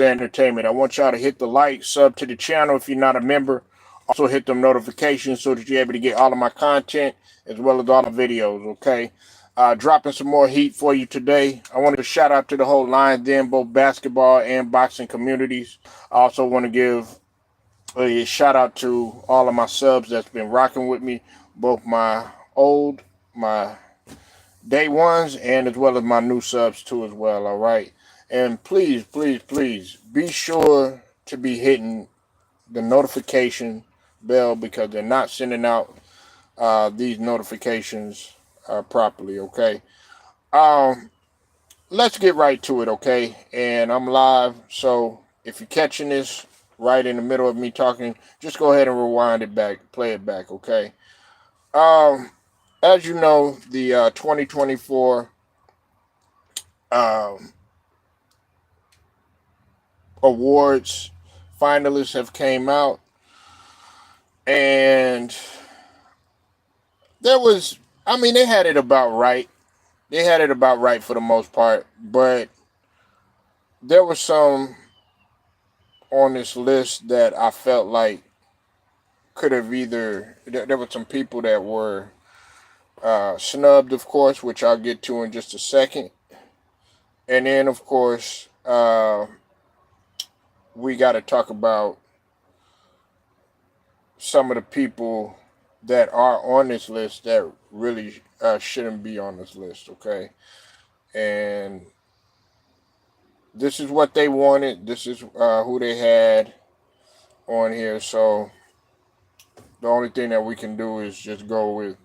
Entertainment. I want y'all to hit the like, sub to the channel if you're not a member. Also hit them notifications so that you're able to get all of my content as well as all the videos, okay? Dropping some more heat for you today. I want to shout out to the whole Lions Den, both basketball and boxing communities. I also want to give a shout out to all of my subs that's been rocking with me, both my day ones, and as well as my new subs too as well, all right? And please, please, please be sure to be hitting the notification bell because they're not sending out these notifications properly, okay? Um, let's get right to it, okay? And I'm live, so if you're catching this right in the middle of me talking, just go ahead and rewind it back, play it back, okay? Um, as you know, the 2024 um, awards finalists have came out, and there was, I mean, they had it about right. They had it about right for the most part, but there was some on this list that I felt like could have either, there were some people that were snubbed, of course, which I'll get to in just a second. And then, of course, we got to talk about some of the people that are on this list that really shouldn't be on this list, okay? And this is what they wanted. This is who they had on here. So the only thing that we can do is just go with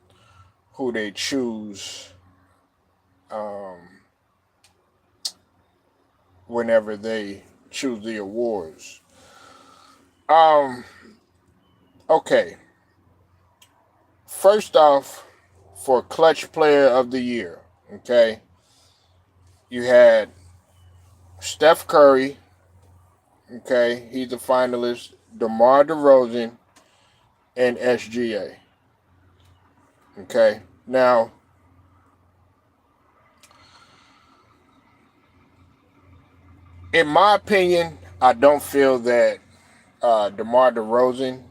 who they choose um, whenever they choose the awards. Um, okay. First off, for Clutch Player of the Year, okay, you had Steph Curry, okay, he's a finalist, DeMar DeRozan, and SGA, okay. Now, in my opinion, I don't feel that DeMar DeRozan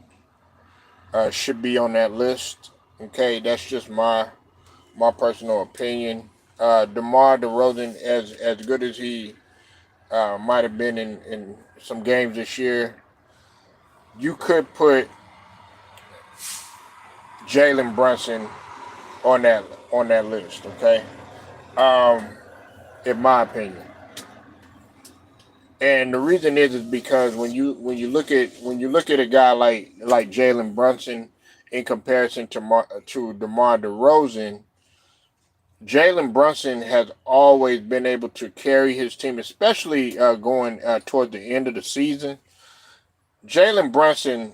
should be on that list. Okay, that's just my personal opinion. DeMar DeRozan, as good as he might have been in some games this year, you could put Jalen Brunson on that list. Okay, um, in my opinion. And the reason is because when you look at a guy like Jalen Brunson in comparison to DeMar DeRozan, Jalen Brunson has always been able to carry his team, especially going toward the end of the season. Jalen Brunson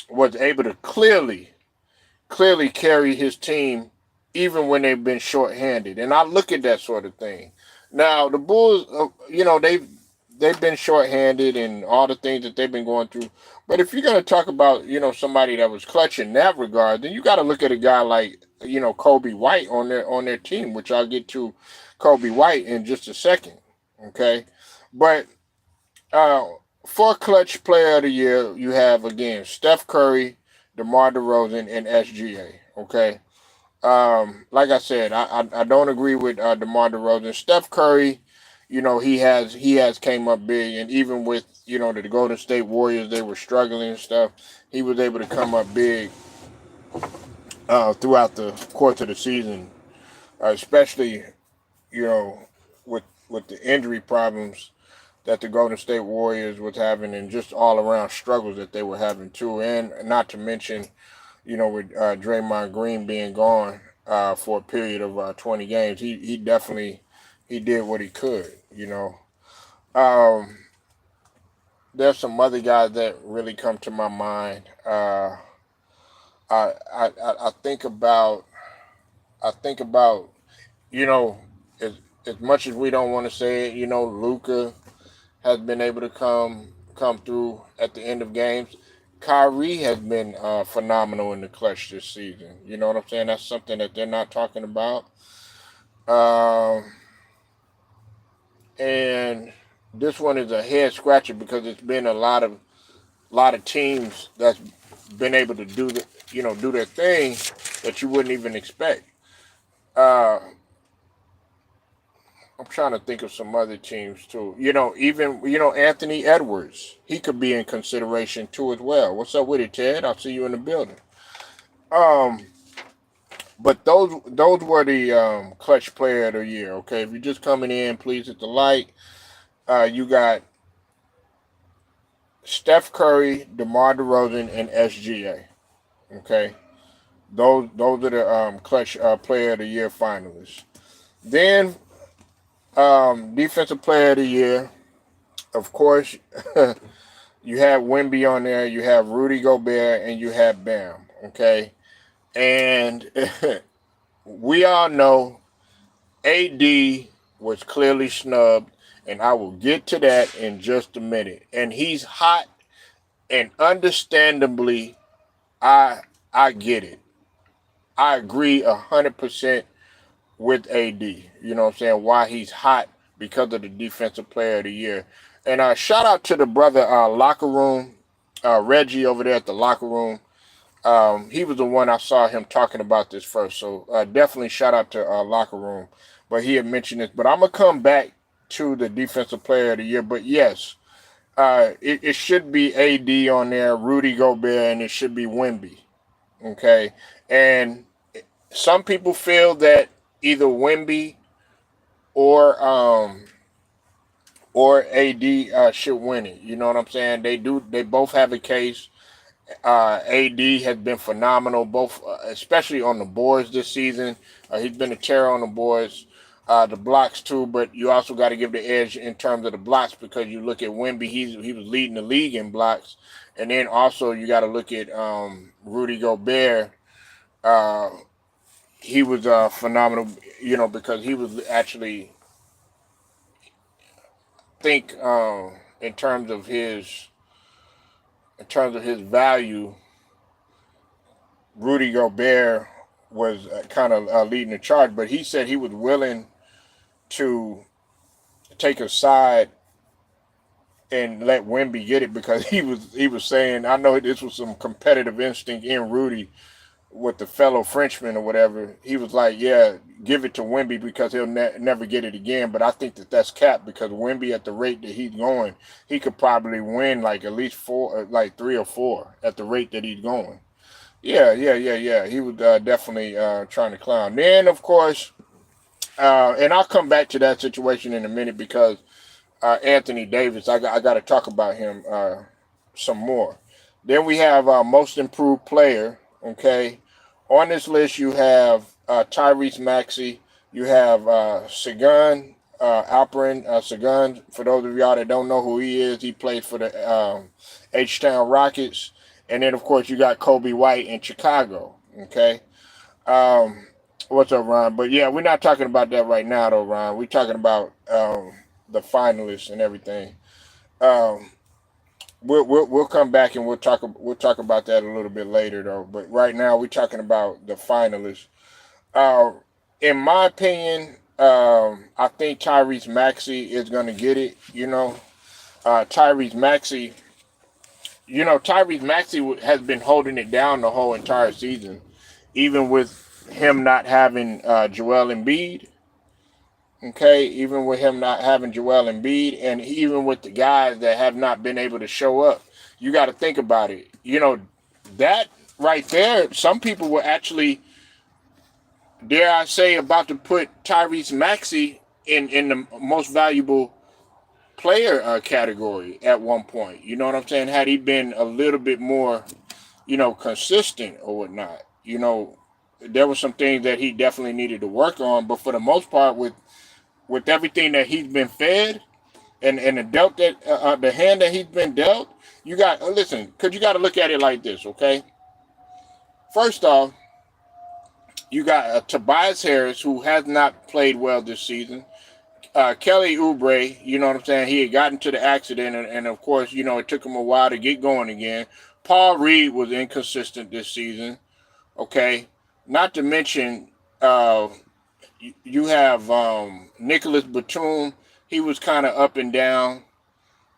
was able to clearly carry his team even when they've been shorthanded, and I look at that sort of thing. Now the Bulls, they've been shorthanded and all the things that they've been going through. But if you're going to talk about, somebody that was clutch in that regard, then you got to look at a guy like, Kobe White on their team, which I'll get to Kobe White in just a second. Okay. But uh, for Clutch Player of the Year, you have, again, Steph Curry, DeMar DeRozan, and SGA. Okay. Like I said, I don't agree with DeMar DeRozan. Steph Curry, he has came up big, and even with the Golden State Warriors, they were struggling and stuff. He was able to come up big throughout the course of the season, especially you know with the injury problems that the Golden State Warriors was having, and just all around struggles that they were having too, and not to mention with Draymond Green being gone for a period of 20 games, he definitely he did what he could. Um, there's some other guys that really come to my mind. I think about you know as as much as we don't want to say it, Luka has been able to come through at the end of games. Kyrie has been phenomenal in the clutch this season. You know what I'm saying? That's something that they're not talking about. Um, and this one is a head scratcher because it's been a lot of teams that's been able to do their thing that you wouldn't even expect. Uh, I'm trying to think of some other teams too. Even Anthony Edwards, he could be in consideration too as well. What's up with it, Ted? I'll see you in the building. Um, but those were the clutch player of the year. Okay, if you're just coming in, please hit the like. You got Steph Curry, DeMar DeRozan, and SGA. Okay, those are the clutch player of the year finalists. Then defensive player of the year, of course, you have Wemby on there, you have Rudy Gobert, and you have Bam. Okay, and we all know AD was clearly snubbed, and I will get to that in just a minute. And he's hot, and understandably, I I get it. I agree 100% with AD. You know what I'm saying? Why he's hot because of the defensive player of the year. And shout out to the brother locker room, Reggie over there at the locker room. He was the one I saw him talking about this first. So definitely shout out to locker room. But he had mentioned this. But I'm gonna come back to the defensive player of the year. But yes, it should be AD on there, Rudy Gobert, and it should be Wemby. Okay, and some people feel that either Wemby or AD should win it. You know what I'm saying? They do. They both have a case. AD has been phenomenal, both especially on the boards this season. He's been a terror on the boards, the blocks too. But you also got to give the edge in terms of the blocks because you look at Wemby, he was leading the league in blocks, and then also you got to look at Rudy Gobert. Uh, he was phenomenal, because he was actually think in terms of his value, Rudy Gobert was kind of leading the charge, but he said he was willing to take a side and let Wemby get it because he was saying, I know this was some competitive instinct in Rudy with the fellow Frenchman or whatever. He was like, yeah, give it to Wemby because he'll never get it again. But I think that's capped because Wemby at the rate that he's going, he could probably win like at least four, like three or four at the rate that he's going. Yeah, yeah, yeah, yeah. He was definitely trying to clown. Then, of course, and I'll come back to that situation in a minute because Anthony Davis, I got to talk about him some more. Then we have most improved player. Okay, on this list you have Tyrese Maxey, you have Sagan Alperin. Sagan, for those of y'all that don't know who he is, he played for the H-Town Rockets, and then of course you got Kobe White in Chicago. Okay, um, what's up, Ron? But yeah, we're not talking about that right now, though, Ron. We're talking about the finalists and everything. Um, we'll come back and we'll talk about that a little bit later though. But right now we're talking about the finalists. Uh, in my opinion, I think Tyrese Maxey is going to get it. Tyrese Maxey. Tyrese Maxey has been holding it down the whole entire season, even with him not having Joel Embiid. Okay, even with him not having Joel Embiid, and even with the guys that have not been able to show up, you got to think about it. That right there, some people were actually, dare I say, about to put Tyrese Maxey in the most valuable player category at one point. You know what I'm saying? Had he been a little bit more, consistent or whatnot, there were some things that he definitely needed to work on. But for the most part, with everything that he's been fed and the hand that he's been dealt, you got listen, because you got to look at it like this, okay? First off, you got Tobias Harris, who has not played well this season. Kelly Oubre, you know what I'm saying? He had gotten to the accident, and of course, it took him a while to get going again. Paul Reed was inconsistent this season, okay? Not to mention, you have Nicholas Batum, he was kind of up and down.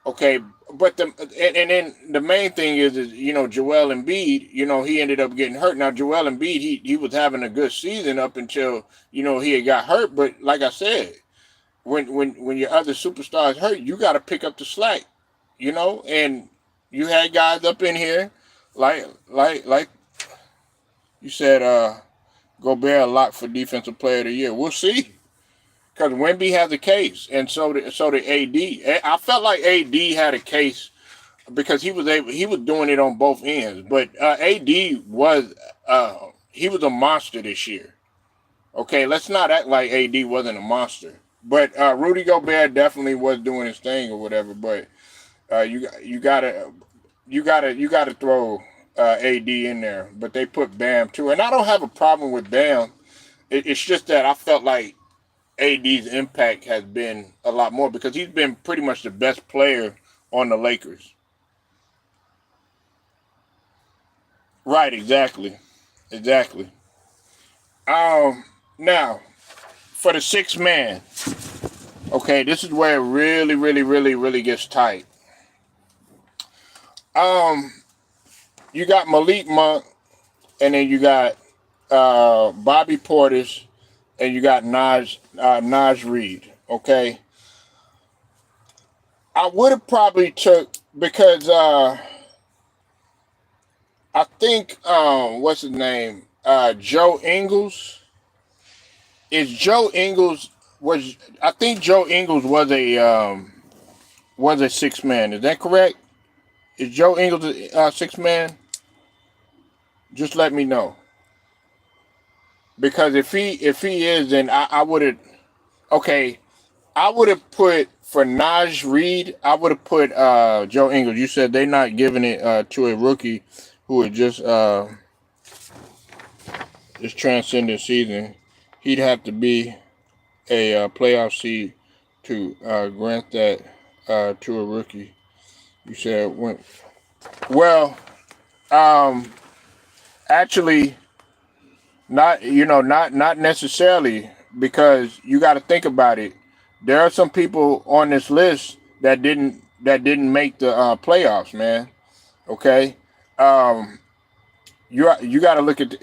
Okay, but and then the main thing is Joel Embiid. He ended up getting hurt. Now Joel Embiid, he was having a good season up until he had got hurt. But like I said, when your other superstars hurt, you got to pick up the slack. And you had guys up in here like you said, Gobert a lot for defensive player of the year. We'll see. Because Wemby has a case, and so did AD. I felt like AD had a case because he was doing it on both ends. But AD was he was a monster this year. Okay, let's not act like AD wasn't a monster. But Rudy Gobert definitely was doing his thing or whatever. But you gotta throw AD in there. But they put Bam too, and I don't have a problem with Bam. It's just that I felt like AD's impact has been a lot more because he's been pretty much the best player on the Lakers. Right, exactly. Now for the sixth man, okay, this is where it really, really, really, really gets tight. You got Malik Monk, and then you got Bobby Portis, and you got Naj Reed. Okay, I would have probably took because I think what's his name? Joe Ingles. Is Joe Ingles was I think Joe Ingles was a six man. Is that correct? Is Joe Ingles a six man? Just let me know. Because if he is, then I would have okay. I would have put for Naj Reed. I would have put Joe Ingles. You said they're not giving it to a rookie who had just transcended season. He'd have to be a playoff seed to grant that to a rookie. You said when well, actually, not necessarily because you got to think about it. There are some people on this list that didn't make the playoffs, man. Okay, um, you got to look at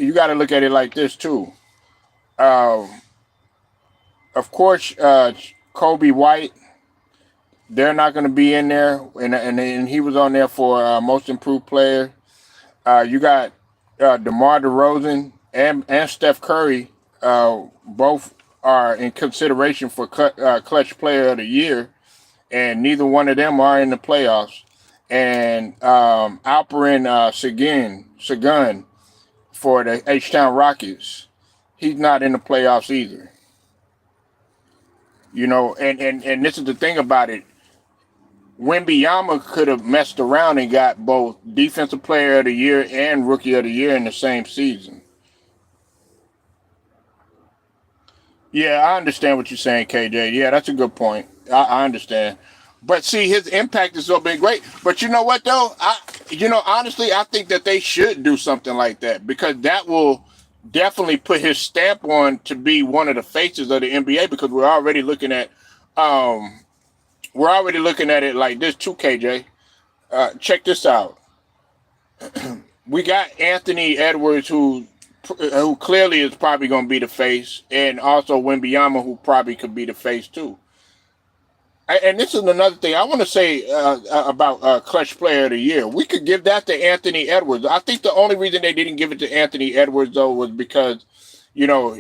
it like this too. Um, of course, Kobe White, they're not going to be in there, and he was on there for most improved player. You got DeMar DeRozan and Steph Curry, both are in consideration for clutch player of the year, and neither one of them are in the playoffs. And Alperen Sengun for the H-Town Rockets, he's not in the playoffs either. And this is the thing about it. Wembyama could have messed around and got both Defensive Player of the Year and Rookie of the Year in the same season. Yeah, I understand what you're saying, KJ. Yeah, that's a good point. I understand. But see, his impact has so been great. But you know what, though? Honestly, I think that they should do something like that because that will definitely put his stamp on to be one of the faces of the NBA because um, we're already looking at it like this too, KJ. Check this out. We got Anthony Edwards, who clearly is probably going to be the face, and also Wembyama, who probably could be the face too. And this is another thing I want to say about Clutch Player of the Year. We could give that to Anthony Edwards. I think the only reason they didn't give it to Anthony Edwards though was because, you know,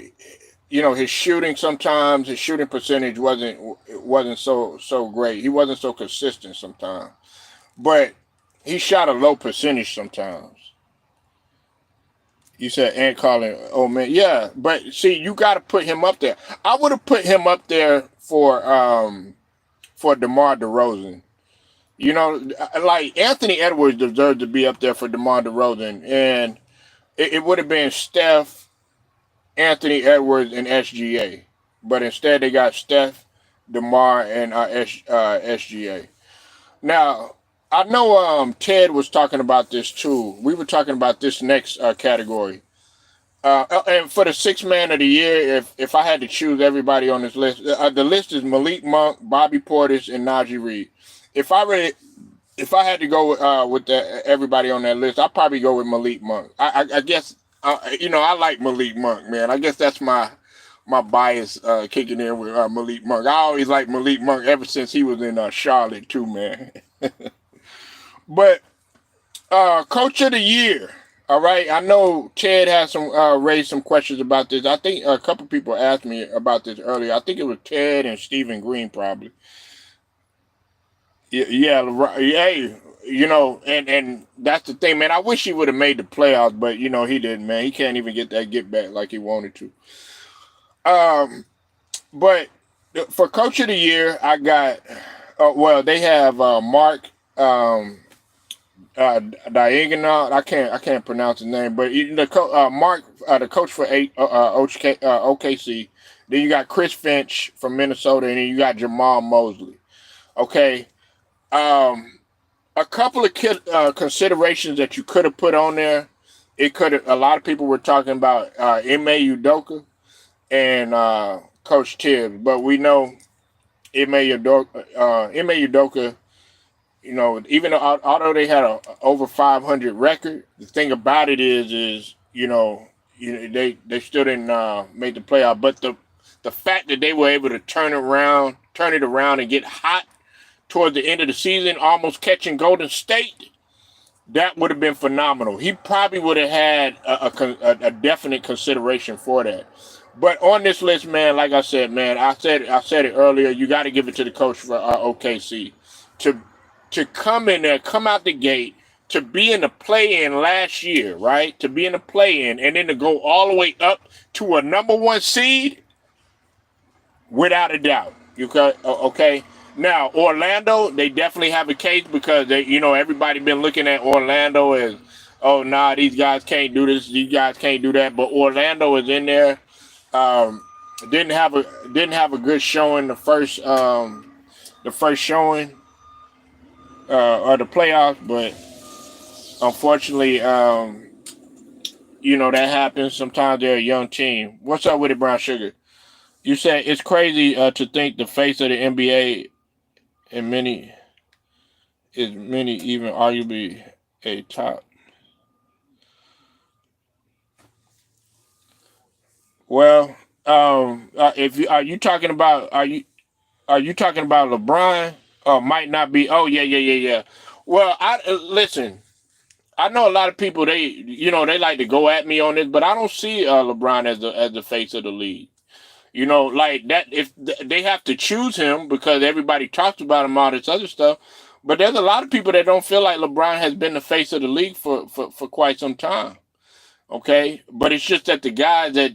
his shooting sometimes his shooting percentage wasn't so great. He wasn't so consistent sometimes, but he shot a low percentage sometimes. You said and Colin, oh man, yeah. But see, you got to put him up there. I would have put him up there for DeMar DeRozan. Like Anthony Edwards deserved to be up there for DeMar DeRozan, and it would have been Steph, Anthony Edwards, and SGA. But instead, they got Steph, DeMar, and SGA. Now, I know Ted was talking about this too. We were talking about this next category. And for the sixth man of the year, if I had to choose everybody on this list, the list is Malik Monk, Bobby Portis, and Najee Reed. If I really, if I had to go with everybody on that list, I'd probably go with Malik Monk. I guess I like Malik Monk, man. I guess that's my bias kicking in with Malik Monk. I always liked Malik Monk ever since he was in Charlotte too, man. But Coach of the Year. All right, I know Ted has some raised some questions about this. I think a couple people asked me about this earlier. I think it was Ted and Stephen Green probably. Yeah, hey, and that's the thing, man. I wish he would have made the playoffs, but he didn't, man. He can't even get that get back like he wanted to. Um, but for Coach of the Year, I got. Well, they have Mark. Diagonal. I can't pronounce his name, but Mark, the coach for OKC. Then you got Chris Finch from Minnesota, and then you got Jamal Mosley. Okay, a couple of considerations that you could have put on there. It could have. A lot of people were talking about Ime Udoka and Coach Tibbs, but we know Ime Udoka. Even although they had a over 500 record, the thing about it is they still didn't make the playoff. But the fact that they were able to turn it around and get hot toward the end of the season, almost catching Golden State, that would have been phenomenal. He probably would have had a definite consideration for that. But on this list, man, like I said, man, I said it earlier. You got to give it to the coach for OKC to come in there, come out the gate, to be in the play-in last year, right? To be in the play-in and then to go all the way up to a number one seed, without a doubt. Okay? Now, Orlando, they definitely have a case because everybody been looking at Orlando as, oh, nah, these guys can't do this, these guys can't do that. But Orlando is in there. Didn't have a good showing the first showing. Or the playoffs, but unfortunately, that happens. Sometimes they're a young team. What's up with it, Brown Sugar? You said it's crazy to think the face of the NBA and many even arguably a top. Well, if you are you talking about LeBron? Might not be. Oh yeah. Well, I listen. I know a lot of people they like to go at me on this, but I don't see LeBron as the face of the league. Like that. If they have to choose him because everybody talks about him, all this other stuff. But there's a lot of people that don't feel like LeBron has been the face of the league for quite some time. Okay, but it's just that the guys that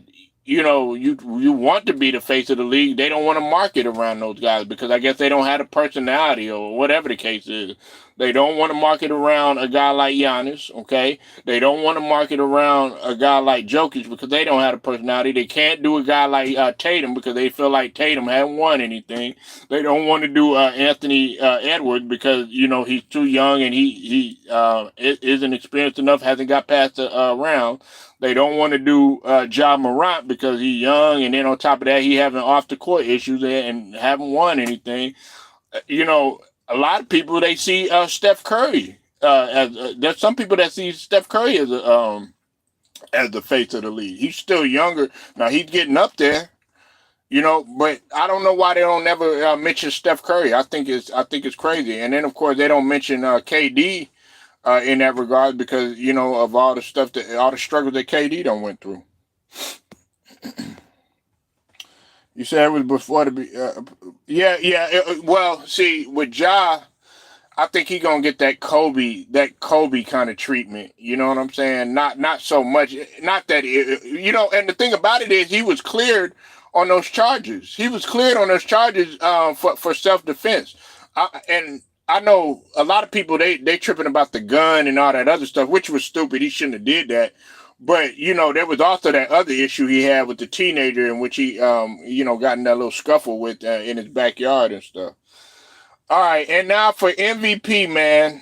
you want to be the face of the league, they don't want to market around those guys because I guess they don't have a personality or whatever the case is. They don't want to market around a guy like Giannis, okay? They don't want to market around a guy like Jokic because they don't have a personality. They can't do a guy like Tatum because they feel like Tatum hasn't won anything. They don't want to do Anthony Edwards because he's too young and he isn't experienced enough, hasn't got past the round. They don't want to do Ja Morant because he's young, and then on top of that, he having off the court issues and haven't won anything. A lot of people they see Steph Curry as there's some people that see Steph Curry as the face of the league. He's still younger now. He's getting up there, but I don't know why they don't never mention Steph Curry. I think it's crazy. And then of course they don't mention KD. In that regard, because of all the stuff all the struggles that KD done went through. You said it was before yeah. Well, see, with Ja, I think he gonna get that Kobe kind of treatment. You know what I'm saying? Not so much. Not that And the thing about it is, he was cleared on those charges. He was cleared on those charges for self defense. And I know a lot of people they tripping about the gun and all that other stuff, which was stupid. He shouldn't have did that. But there was also that other issue he had with the teenager in which he got in that little scuffle with in his backyard and stuff. All right, and now for MVP, man.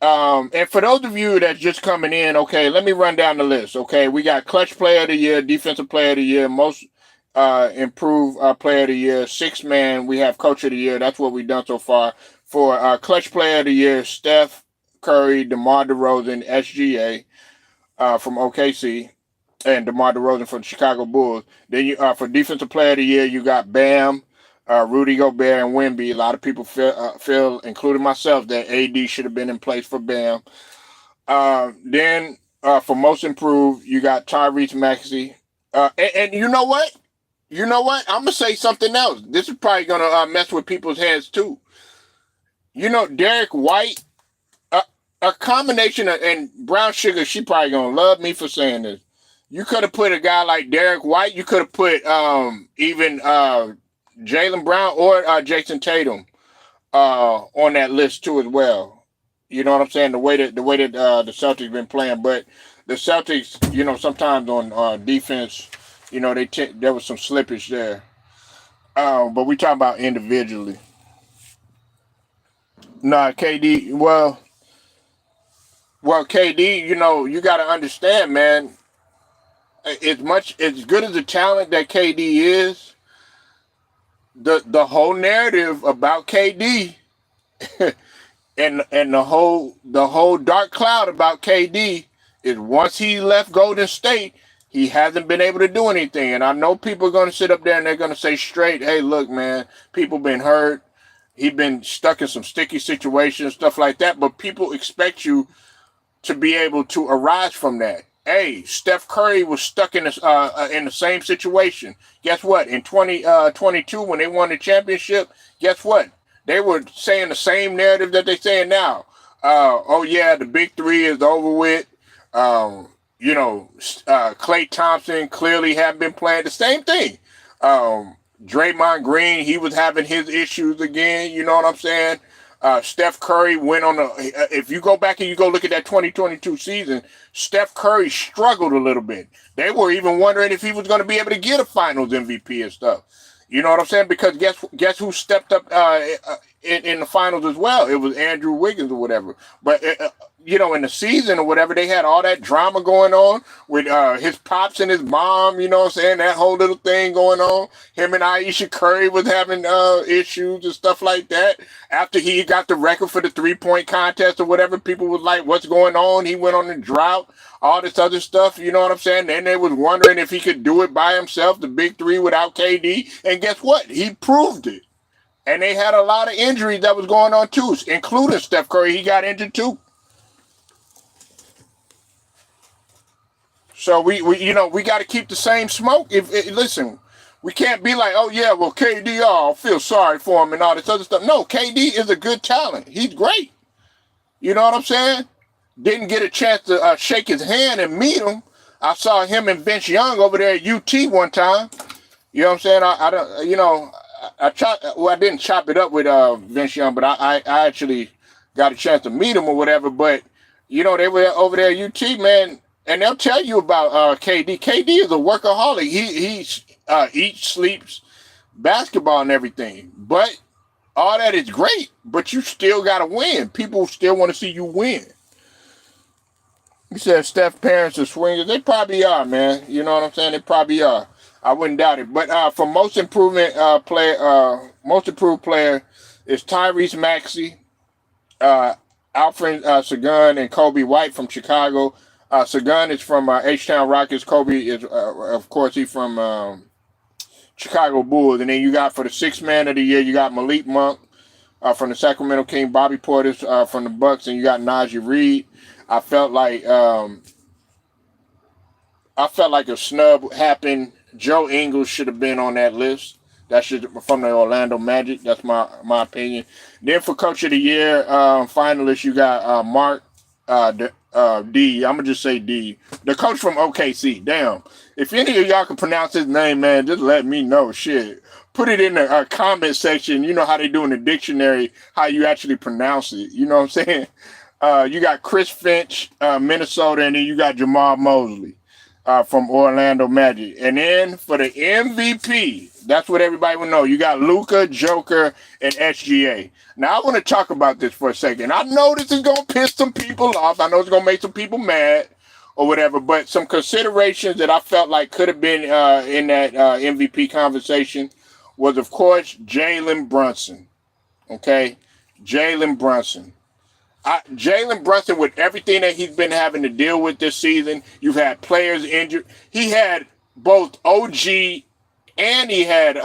And for those of you that's just coming in, okay, let me run down the list. Okay, we got clutch player of the year, defensive player of the year, most improved player of the year, six man. We have coach of the year. That's what we've done so far. For clutch player of the year, Steph Curry, DeMar DeRozan, SGA from OKC, and DeMar DeRozan from the Chicago Bulls. Then you for defensive player of the year, you got Bam, Rudy Gobert, and Wemby. A lot of people feel, including myself, that AD should have been in place for Bam. Then for most improved, you got Tyrese Maxey. And you know what? You know what? I'm gonna say something else. This is probably gonna mess with people's heads too. You know, Derek White, a combination of, and Brown Sugar, she probably gonna love me for saying this. You could have put a guy like Derek White. You could have put even Jaylen Brown or Jason Tatum on that list too as well. You know what I'm saying? The way that the Celtics been playing, but the Celtics, you know, sometimes on defense, you know, there was some slippage there. But we talking about individually. Nah, KD. Well, KD. You know, you got to understand, man. As good as the talent that KD is, the whole narrative about KD and the whole dark cloud about KD is once he left Golden State, he hasn't been able to do anything. And I know people are going to sit up there and they're going to say straight, hey, look, man, people been hurt. He been stuck in some sticky situations, stuff like that. But people expect you to be able to arise from that. Hey, Steph Curry was stuck in the same situation. Guess what? In 2022, when they won the championship, guess what? They were saying the same narrative that they're saying now. Oh yeah, the big three is over with. You know, Klay Thompson clearly haven't been playing the same thing. Draymond Green, he was having his issues again. You know what I'm saying? Steph Curry went on if you go back and you go look at that 2022 season, Steph Curry struggled a little bit. They were even wondering if he was going to be able to get a finals MVP and stuff. You know what I'm saying? Because guess who stepped up in the finals as well? It was Andrew Wiggins or whatever. But you know, in the season or whatever, they had all that drama going on with his pops and his mom. You know what I'm saying? That whole little thing going on. Him and Aisha Curry was having issues and stuff like that. After he got the record for the 3-point contest or whatever, people was like, "What's going on?" He went on a drought. All this other stuff, you know what I'm saying? Then they was wondering if he could do it by himself, the big three without KD. And guess what? He proved it. And they had a lot of injuries that was going on too, including Steph Curry. He got injured too. So we you know, we got to keep the same smoke. Listen, we can't be like, oh yeah, well KD, I feel sorry for him and all this other stuff. No, KD is a good talent. He's great. You know what I'm saying? Didn't get a chance to shake his hand and meet him. I saw him and Vince Young over there at UT one time. You know what I'm saying? I don't, you know, I didn't chop it up with Vince Young, but I actually got a chance to meet him or whatever. But you know, they were over there at UT, man, and they'll tell you about KD. KD is a workaholic. He eats, sleeps, basketball and everything. But all that is great, but you still got to win. People still want to see you win. You said Steph parents are swingers. They probably are, man. You know what I'm saying? They probably are. I wouldn't doubt it. But for most improved player is Tyrese Maxey, Alfred Sagan, and Kobe White from Chicago. Sagan is from H-Town Rockets. Kobe is, of course, he's from Chicago Bulls. And then you got for the sixth man of the year, you got Malik Monk from the Sacramento Kings, Bobby Portis from the Bucks, and you got Najee Reed. I felt like a snub happened. Joe Ingles should have been on that list. That should from the Orlando Magic. That's my opinion. Then for Coach of the Year finalists, you got Mark D. I'm gonna just say D. The coach from OKC. Damn. If any of y'all can pronounce his name, man, just let me know. Shit. Put it in the comment section. You know how they do in the dictionary, how you actually pronounce it. You know what I'm saying? You got Chris Finch, Minnesota, and then you got Jamal Mosley. from Orlando Magic. And then for the MVP, that's what everybody will know. You got Luka, Joker, and SGA. Now, I want to talk about this for a second. I know this is going to piss some people off. I know it's going to make some people mad or whatever, but some considerations that I felt like could have been in that MVP conversation was, of course, Jalen Brunson. Okay? Jalen Brunson. Jalen Brunson, with everything that he's been having to deal with this season, you've had players injured. He had both OG and he had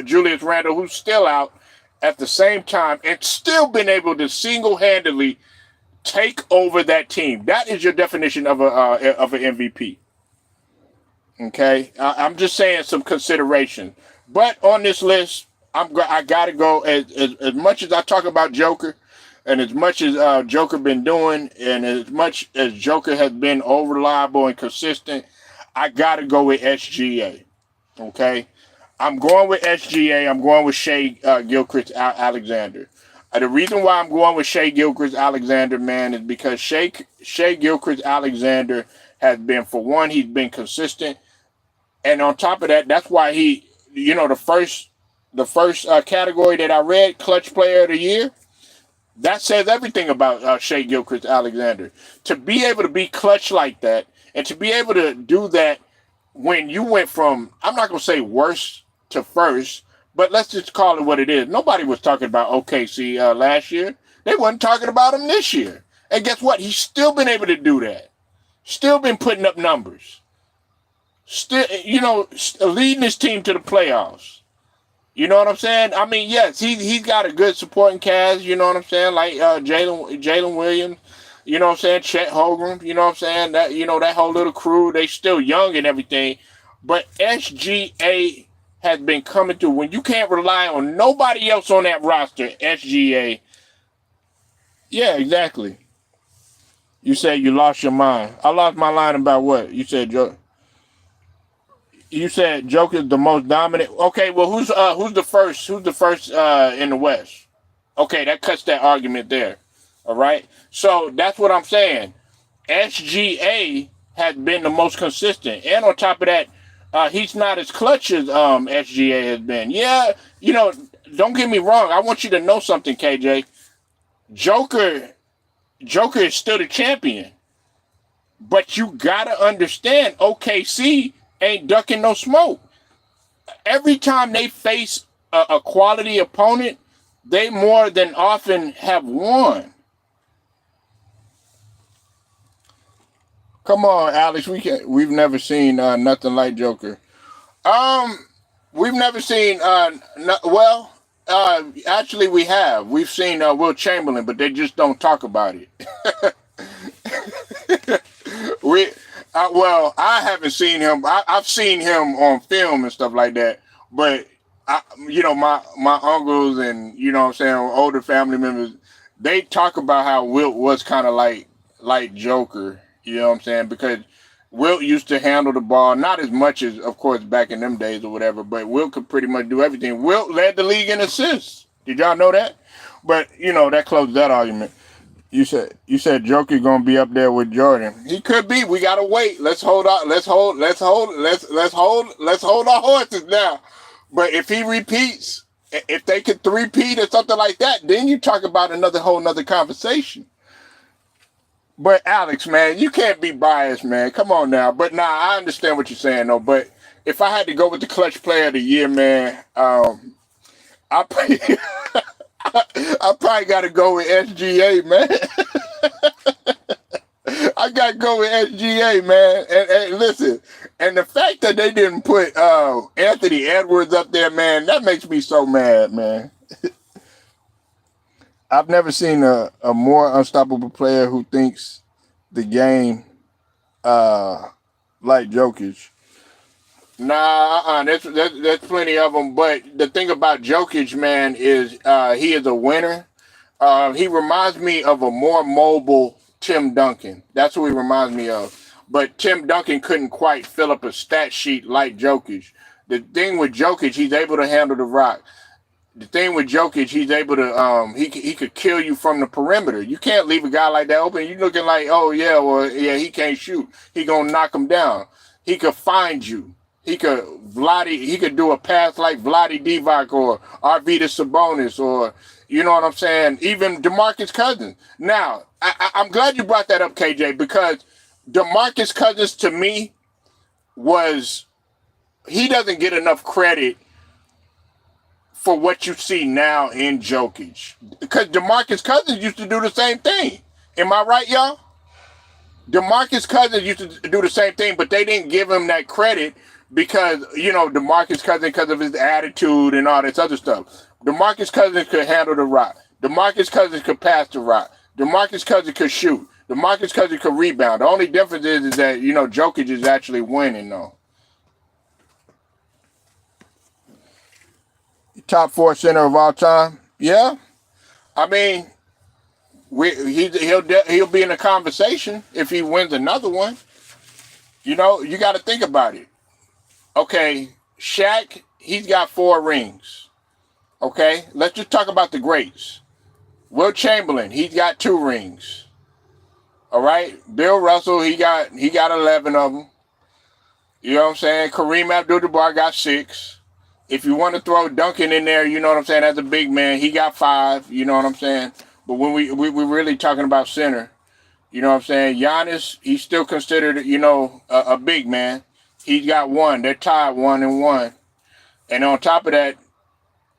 Julius Randle, who's still out at the same time, and still been able to single-handedly take over that team. That is your definition of an MVP. Okay, I'm just saying some consideration. But on this list, I gotta go as much as I talk about Joker. And as much as Joker been doing, and as much as Joker has been reliable and consistent, I got to go with SGA. Okay? I'm going with SGA. I'm going with Shai Gilgeous-Alexander. The reason why I'm going with Shai Gilgeous-Alexander, man, is because Shai Gilgeous-Alexander has been, for one, he's been consistent. And on top of that, that's why he, the first category that I read, Clutch Player of the Year, that says everything about Shai Gilgeous-Alexander. To be able to be clutch like that, and to be able to do that when you went from, I'm not going to say worst to first, but let's just call it what it is. Nobody was talking about OKC last year. They wasn't talking about him this year. And guess what? He's still been able to do that. Still been putting up numbers. Still, leading his team to the playoffs. You know what I'm saying? I mean, yes, he's got a good supporting cast, you know what I'm saying? Like Jalen Williams, you know what I'm saying? Chet Holmgren, you know what I'm saying? That whole little crew, they still young and everything. But SGA has been coming through. When you can't rely on nobody else on that roster, SGA. Yeah, exactly. You said you lost your mind. I lost my line about what? You said Joker. You said Joker's the most dominant. Okay, well, who's the first? Who's the first in the West? Okay, that cuts that argument there. All right. So that's what I'm saying. SGA has been the most consistent, and on top of that, he's not as clutch as SGA has been. Yeah, don't get me wrong. I want you to know something, KJ. Joker is still the champion, but you gotta understand, OKC ain't ducking no smoke. Every time they face a quality opponent, they more than often have won. Come on, Alex. We've never seen nothing like Joker. We've never seen. Actually, we have. We've seen Will Chamberlain, but they just don't talk about it. I haven't seen him. I've seen him on film and stuff like that. But my uncles and what I'm saying, older family members, they talk about how Wilt was kind of like Joker. You know what I'm saying? Because Wilt used to handle the ball, not as much as, of course, back in them days or whatever, but Wilt could pretty much do everything. Wilt led the league in assists. Did y'all know that? But that closed that argument. You said Joker gonna be up there with Jordan. He could be. We gotta wait. Let's hold our horses now. But if he repeats, if they could three-peat or something like that, then you talk about whole nother conversation. But Alex, man, you can't be biased, man. Come on now. But I understand what you're saying though. But if I had to go with the clutch player of the year, man, I probably got to go with SGA, man. I got to go with SGA, man. And listen, and the fact that they didn't put Anthony Edwards up there, man, that makes me so mad, man. I've never seen a more unstoppable player who thinks the game like Jokic. There's plenty of them. But the thing about Jokic, man, is he is a winner. He reminds me of a more mobile Tim Duncan. That's who he reminds me of. But Tim Duncan couldn't quite fill up a stat sheet like Jokic. The thing with Jokic, he's able to handle the rock. The thing with Jokic, he's able to he could kill you from the perimeter. You can't leave a guy like that open. You looking like, oh yeah, well yeah, he can't shoot. He gonna knock him down. He could find you. He could do a pass like Vlade Divac or Arvydas Sabonis, or you know what I'm saying. Even DeMarcus Cousins. Now I'm glad you brought that up, KJ, because DeMarcus Cousins to me he doesn't get enough credit for what you see now in Jokic. Because DeMarcus Cousins used to do the same thing. Am I right, y'all? DeMarcus Cousins used to do the same thing, but they didn't give him that credit because, DeMarcus Cousins, because of his attitude and all this other stuff. DeMarcus Cousins could handle the rock. DeMarcus Cousins could pass the rock. DeMarcus Cousins could shoot. DeMarcus Cousins could rebound. The only difference is that, Jokic is actually winning, though. Top 4 center of all time. Yeah, I mean, he'll be in the conversation if he wins another one. You got to think about it. Okay, Shaq, he's got 4 rings. Okay, let's just talk about the greats. Wilt Chamberlain, he's got 2 rings. All right, Bill Russell, he got 11 of them. You know what I'm saying? Kareem Abdul-Jabbar got 6. If you want to throw Duncan in there, you know what I'm saying, as a big man, he got 5, you know what I'm saying? But when we're really talking about center, you know what I'm saying, Giannis, he's still considered, a big man. He's got 1. They're tied 1-1. And on top of that,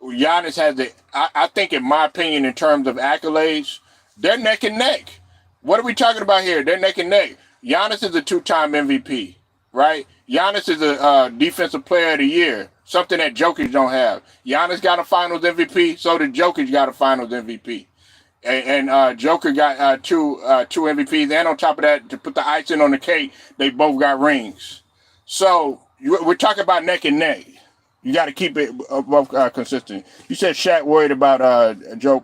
Giannis has I think, in my opinion, in terms of accolades, they're neck and neck. What are we talking about here? They're neck and neck. Giannis is a 2-time MVP, right? Giannis is a defensive player of the year. Something that Jokic don't have. Giannis got a Finals MVP, so did Jokic got a Finals MVP. And Joker got two MVPs. And on top of that, to put the icing on the cake, they both got rings. So we're talking about neck and neck. You got to keep it both consistent. You said Shaq worried about Joe.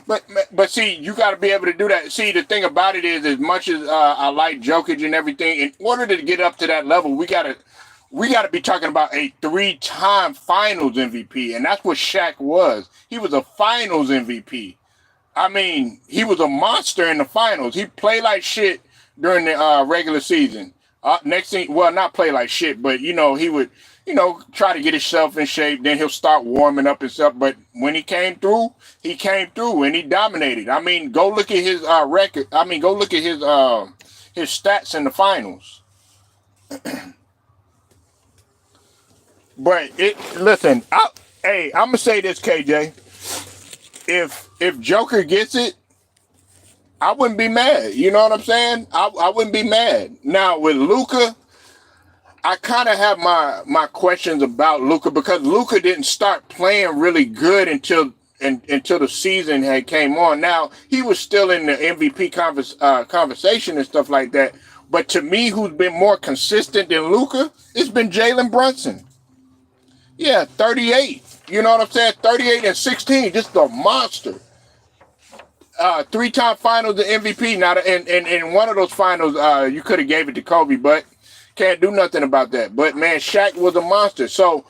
But see, you got to be able to do that. See, the thing about it is, as much as I like Jokic and everything, in order to get up to that level, we got to be talking about a 3-time Finals MVP, and that's what Shaq was. He was a Finals MVP. I mean, he was a monster in the finals. He played like shit during the regular season. Next thing, well, not play like shit, but he would, try to get himself in shape. Then he'll start warming up himself. But when he came through, and he dominated. I mean, go look at his record. I mean, go look at his stats in the finals. But listen, I'm gonna say this, KJ. If Joker gets it, I wouldn't be mad. You know what I'm saying? I wouldn't be mad. Now with Luka, I kind of have my questions about Luka, because Luka didn't start playing really good until the season had came on. Now he was still in the MVP conversation and stuff like that. But to me, who's been more consistent than Luka, it's been Jalen Brunson. Yeah, 38. You know what I'm saying? 38 and 16, just a monster. 3-time Finals MVP. Now, in one of those finals, you could have gave it to Kobe, but can't do nothing about that. But man, Shaq was a monster. So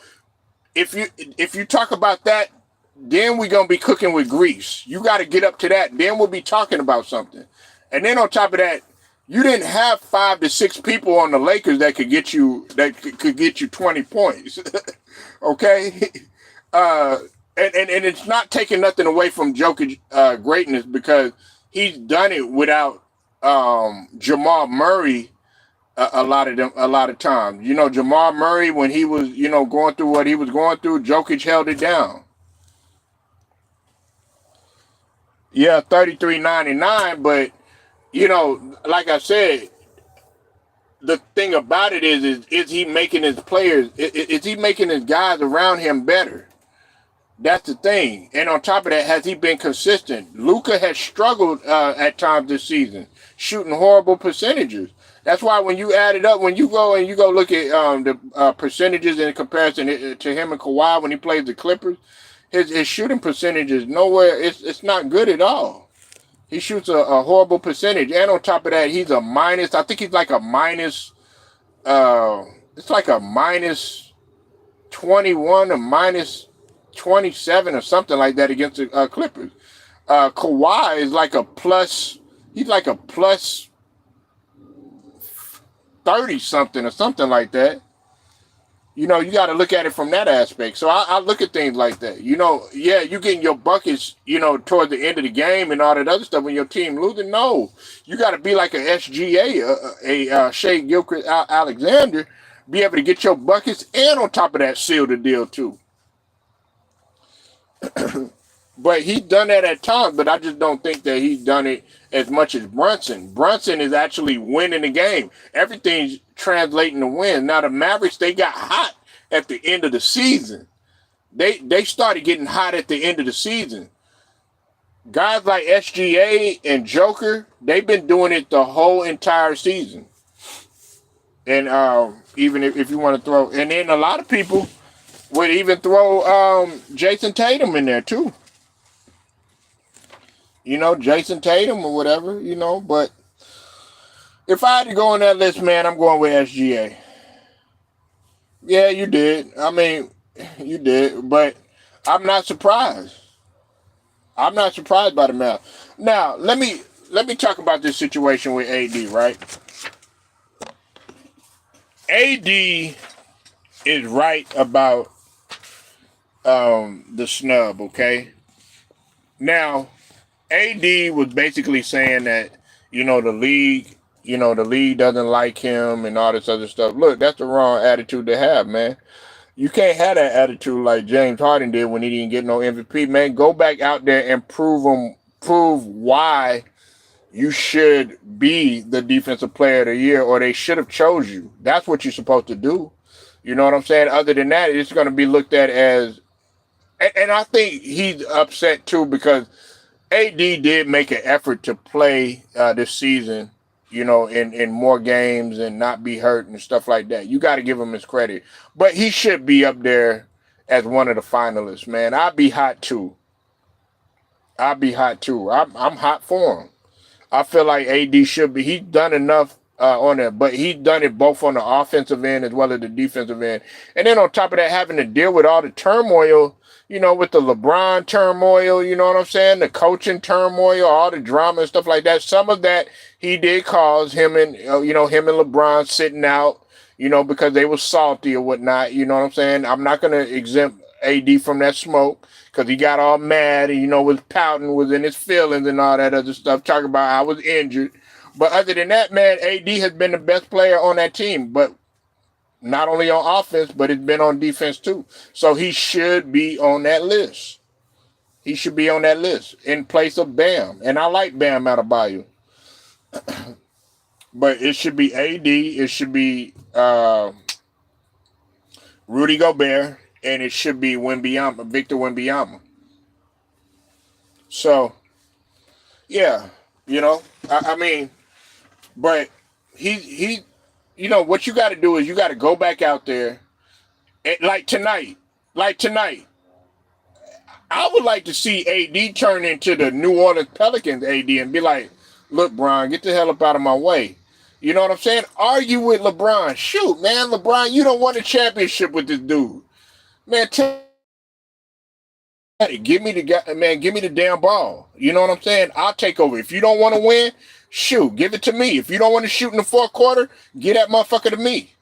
if you talk about that, then we're gonna be cooking with grease. You got to get up to that. Then we'll be talking about something. And then on top of that, you didn't have 5 to 6 people on the Lakers that could get you 20 points. Okay. And it's not taking nothing away from Jokic greatness, because he's done it without Jamal Murray a lot of times. Jamal Murray, when he was going through what he was going through, Jokic held it down. Yeah, 33.99, but like I said, the thing about it is he making his players, is he making his guys around him better? That's the thing. And on top of that, has he been consistent? Luka has struggled at times this season, shooting horrible percentages. That's why when you add it up, when you go look at the percentages in comparison to him and Kawhi when he plays the Clippers, his shooting percentage is nowhere. It's not good at all. He shoots a horrible percentage, and on top of that, he's a minus. I think he's like a minus. It's like a minus 21 or minus 27 or something like that against the Clippers. Kawhi is like a plus. He's like a plus 30 something or something like that. You know, you got to look at it from that aspect. So I look at things like that. You know, yeah, you getting your buckets, you know, toward the end of the game and all that other stuff when your team losing. No, you got to be like a SGA, Shea Gilchrist Alexander, be able to get your buckets and on top of that seal the deal too. But he's done that at times, but I just don't think that he's done it as much as Brunson. Brunson is actually winning the game. Everything's translating to win. Now the Mavericks, they got hot at the end of the season. They started getting hot at the end of the season. Guys like SGA and Joker, they've been doing it the whole entire season. And even if you want to throw, and then a lot of people would even throw Jason Tatum in there too. You know, Jason Tatum or whatever, you know, but if I had to go on that list, man, I'm going with SGA. Yeah, you did. I mean, you did, but I'm not surprised. I'm not surprised by the math. Now, let me talk about this situation with AD, right? AD is right about the snub, okay? Now, AD was basically saying that, you know, the league doesn't like him and all this other stuff. Look, that's the wrong attitude to have, man. You can't have that attitude like James Harden did when he didn't get no MVP, man. Go back out there and prove why you should be the defensive player of the year, or they should have chose you. That's what you're supposed to do. You know what I'm saying? Other than that, it's going to be looked at as, and I think he's upset too because AD did make an effort to play this season, you know, in more games and not be hurt and stuff like that. You got to give him his credit. But he should be up there as one of the finalists, man. I'd be hot too. I'm hot for him. I feel like AD should be. He's done enough on it, but he's done it both on the offensive end as well as the defensive end. And then on top of that, having to deal with all the turmoil, you know, with the LeBron turmoil, you know what I'm saying? The coaching turmoil, all the drama and stuff like that. Some of that he did cause him and LeBron sitting out, you know, because they were salty or whatnot. You know what I'm saying? I'm not going to exempt AD from that smoke because he got all mad and, you know, was pouting, was in his feelings and all that other stuff, talking about I was injured. But other than that, man, AD has been the best player on that team. But not only on offense, but it's been on defense too. So he should be on that list. He should be on that list in place of Bam. And I like Bam Adebayo. But it should be AD. It should be Rudy Gobert. And it should be Victor Wembanyama. So, yeah, you know, I mean, but he you know, what you got to do is you got to go back out there. And like tonight, I would like to see AD turn into the New Orleans Pelicans AD and be like, look, Brian, get the hell up out of my way. You know what I'm saying? Argue with LeBron. Shoot, man, LeBron, you don't want a championship with this dude. Man, give me the damn ball. You know what I'm saying? I'll take over. If you don't want to win, shoot, give it to me. If you don't want to shoot in the fourth quarter, get that motherfucker to me.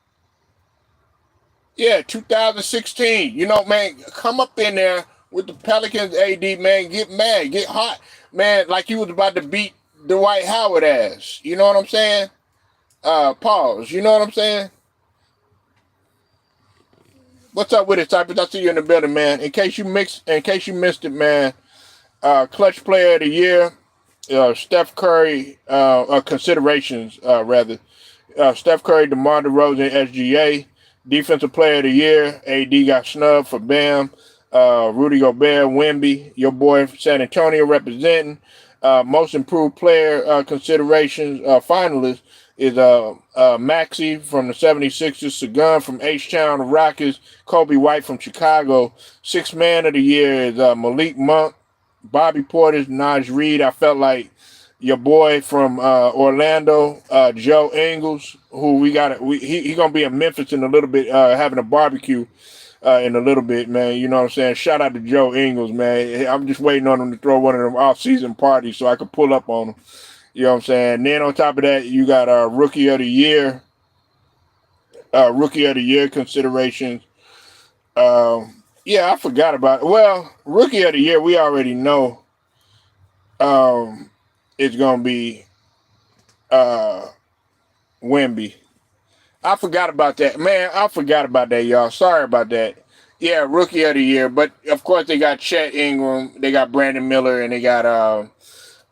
Yeah, 2016. You know, man, come up in there with the Pelicans AD, man. Get mad, get hot. Man, like you was about to beat Dwight Howard ass. You know what I'm saying? Pause. You know what I'm saying? What's up with it, Cypress? I see you in the building, man. In case you missed it, man. Clutch Player of the Year, Steph Curry, considerations rather. Steph Curry, DeMar DeRozan, SGA. Defensive Player of the Year, AD got snubbed for Bam. Rudy Gobert, Wemby, your boy San Antonio representing. Most Improved Player considerations, finalists is Maxey from the 76ers, Sagan from H-Town, the Rockets, Kobe White from Chicago. Sixth Man of the Year is Malik Monk, Bobby Portis, Naj Reid. I felt like your boy from Orlando, Joe Ingles, who he gonna be in Memphis in a little bit, having a barbecue. in a little bit, man. You know what I'm saying? Shout out to Joe Ingles, man. I'm just waiting on him to throw one of them off-season parties so I can pull up on him. You know what I'm saying? And then on top of that, you got Rookie of the Year considerations. Yeah, I forgot about it. Well, Rookie of the Year, we already know it's going to be Wemby. I forgot about that. Man, I forgot about that, y'all. Sorry about that. Yeah, Rookie of the Year. But, of course, they got Chet Ingram, they got Brandon Miller, and they got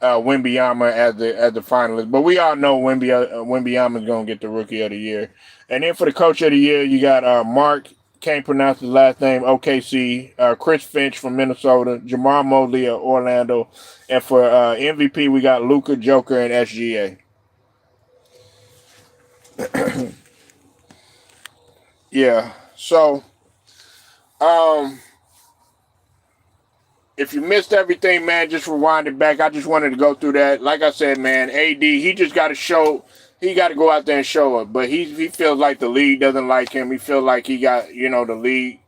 Wembanyama as the finalist. But we all know Wembanyama is going to get the Rookie of the Year. And then for the Coach of the Year, you got Mark, can't pronounce his last name, OKC, Chris Finch from Minnesota, Jamar Mosley of Orlando. And for MVP, we got Luka, Joker, and SGA. Yeah, so if you missed everything, man, just rewind it back. I just wanted to go through that. Like I said, man, AD, he just got to show, he got to go out there and show it. But he feels like the league doesn't like him. He feels like he got, the league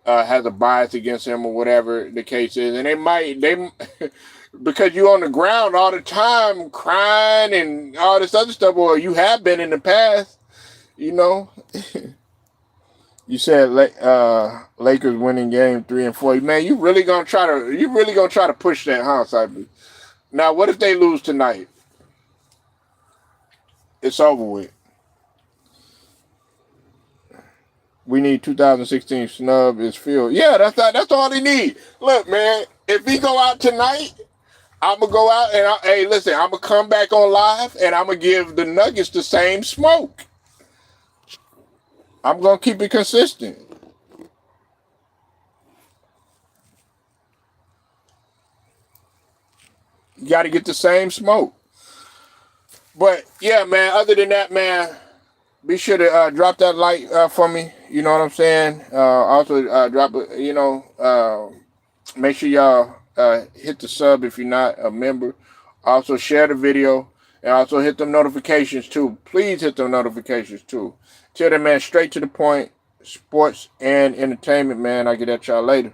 has a bias against him or whatever the case is. And they because you on the ground all the time crying and all this other stuff, or you have been in the past, You said Lakers winning game 3 and 4. Man, you really gonna try to push that, huh, Cyber? Now, what if they lose tonight? It's over with. We need 2016 snub is filled. Yeah, that's all they need. Look, man, if we go out tonight, I'm gonna go out and hey, listen, I'm gonna come back on live and I'm gonna give the Nuggets the same smoke. I'm going to keep it consistent. You got to get the same smoke. But, yeah, man, other than that, man, be sure to drop that like for me. You know what I'm saying? Also, drop it, make sure y'all hit the sub if you're not a member. Also, share the video. And also hit them notifications, too. Please hit them notifications, too. Till then, man, straight to the point, sports and entertainment, man. I'll get at y'all later.